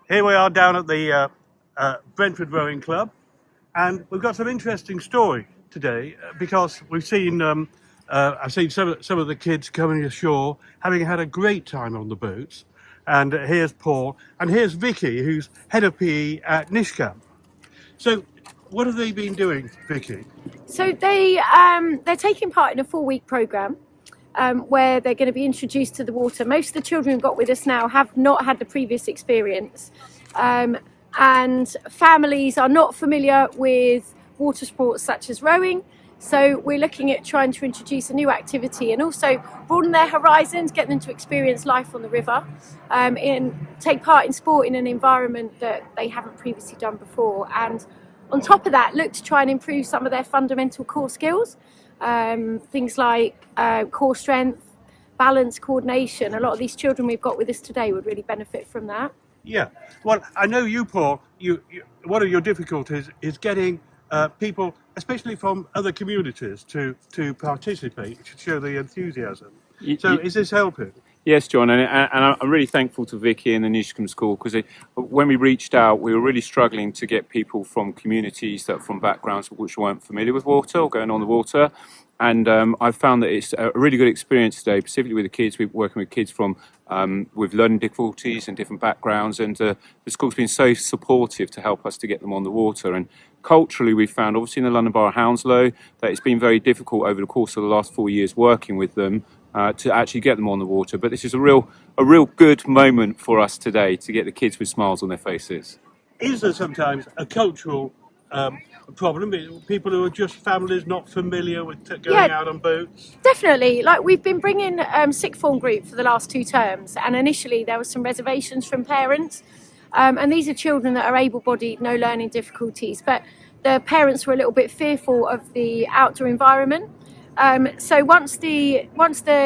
Here we are down at the Brentford Rowing Club, and we've got some interesting story today because we've seen I've seen some of the kids coming ashore, having had a great time on the boats. And here's Paul, and here's Vicky, who's head of PE at Nishkam. So, what have they been doing, Vicky? So they're taking part in a 4-week programme where they're going to be introduced to the water. Most of the children we've got with us now have not had the previous experience, and families are not familiar with water sports such as rowing. So we're looking at trying to introduce a new activity and also broaden their horizons, get them to experience life on the river, and take part in sport in an environment that they haven't previously done before. And on top of that, look to try and improve some of their fundamental core skills, things like core strength, balance, coordination. A lot of these children we've got with us today would really benefit from that. Yeah, well, I know you, Paul, one of your difficulties is getting people, especially from other communities, to participate, to show the enthusiasm. So is this helping? Yes, John, and I'm really thankful to Vicky and the Nishkam School because when we reached out, we were really struggling to get people from communities that from backgrounds which weren't familiar with water or going on the water. And I've found that it's a really good experience today, specifically with the kids. We're working with kids from with learning difficulties and different backgrounds, and the school's been so supportive to help us to get them on the water. And culturally, we've found, obviously in the London Borough Hounslow, that it's been very difficult over the course of the last 4 years working with them to actually get them on the water. But this is a real good moment for us today to get the kids with smiles on their faces. Is there sometimes a cultural problem? People who are just families not familiar with going out on boats? Definitely. Like, we've been bringing Sikh form group for the last 2 terms, and initially there was some reservations from parents, and these are children that are able-bodied, no learning difficulties, but the parents were a little bit fearful of the outdoor environment. So once the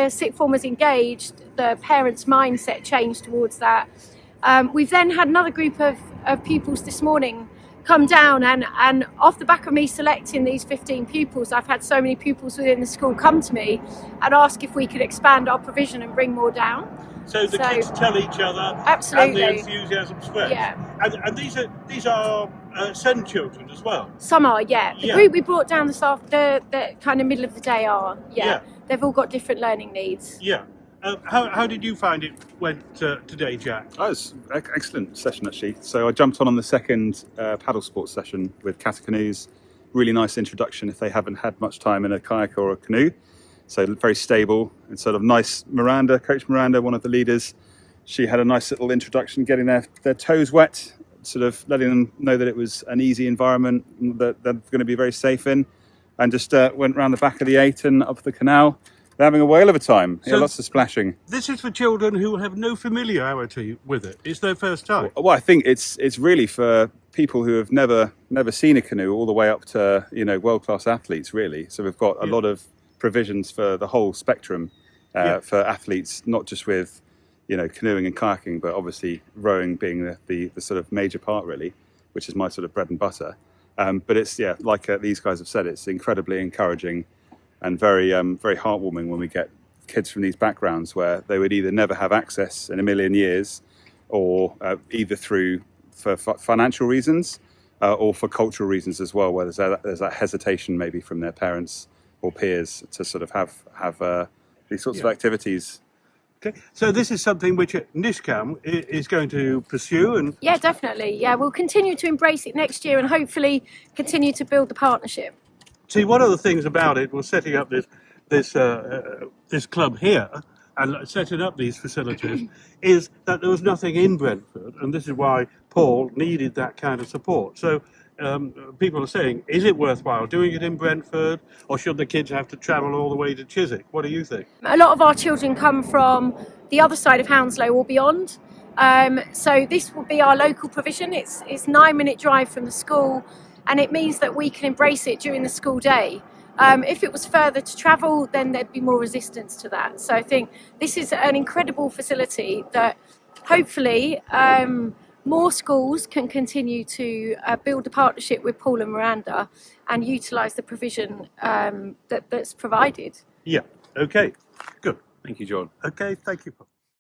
Sikh form was engaged, the parents' mindset changed towards that. We've then had another group of pupils this morning come down, and off the back of me selecting these 15 pupils, I've had so many pupils within the school come to me and ask if we could expand our provision and bring more down. So the kids tell each other, absolutely, and the enthusiasm spreads. Yeah. And these are SEND children as well. Some are, yeah. The group we brought down this after the kind of middle of the day are, they've all got different learning needs. Yeah. How did you find it went today, Jack? Oh, it was an excellent session, actually. So I jumped on the second paddle sports session with Kata canoes. Really nice introduction if they haven't had much time in a kayak or a canoe. So very stable and sort of nice. Coach Miranda, one of the leaders, she had a nice little introduction, getting their toes wet, sort of letting them know that it was an easy environment that they're going to be very safe in, and just went round the back of the 8 and up the canal. They're having a whale of a time. So lots of splashing. This is for children who have no familiarity with it. It's their first time. Well, I think it's really for people who have never seen a canoe, all the way up to world-class athletes, really. So we've got a lot of provisions for the whole spectrum for athletes, not just with canoeing and kayaking, but obviously rowing being the sort of major part, really, which is my sort of bread and butter. But it's like these guys have said, it's incredibly encouraging and very heartwarming when we get kids from these backgrounds where they would either never have access in a million years, or either for financial reasons or for cultural reasons as well, where there's that hesitation maybe from their parents or peers to sort of have these sorts of activities. Okay, so this is something which Nishkam is going to pursue, and definitely, we'll continue to embrace it next year and hopefully continue to build the partnership. See, one of the things about it was setting up this club here and setting up these facilities is that there was nothing in Brentford, and this is why Paul needed that kind of support. So people are saying, is it worthwhile doing it in Brentford, or should the kids have to travel all the way to Chiswick? What do you think? A lot of our children come from the other side of Hounslow or beyond, so this will be our local provision. It's 9-minute drive from the school, and it means that we can embrace it during the school day. If it was further to travel, then there'd be more resistance to that. So I think this is an incredible facility that hopefully more schools can continue to build a partnership with Paul and Miranda and utilise the provision that's provided. Yeah, okay, good. Thank you, John. Okay, thank you, Paul.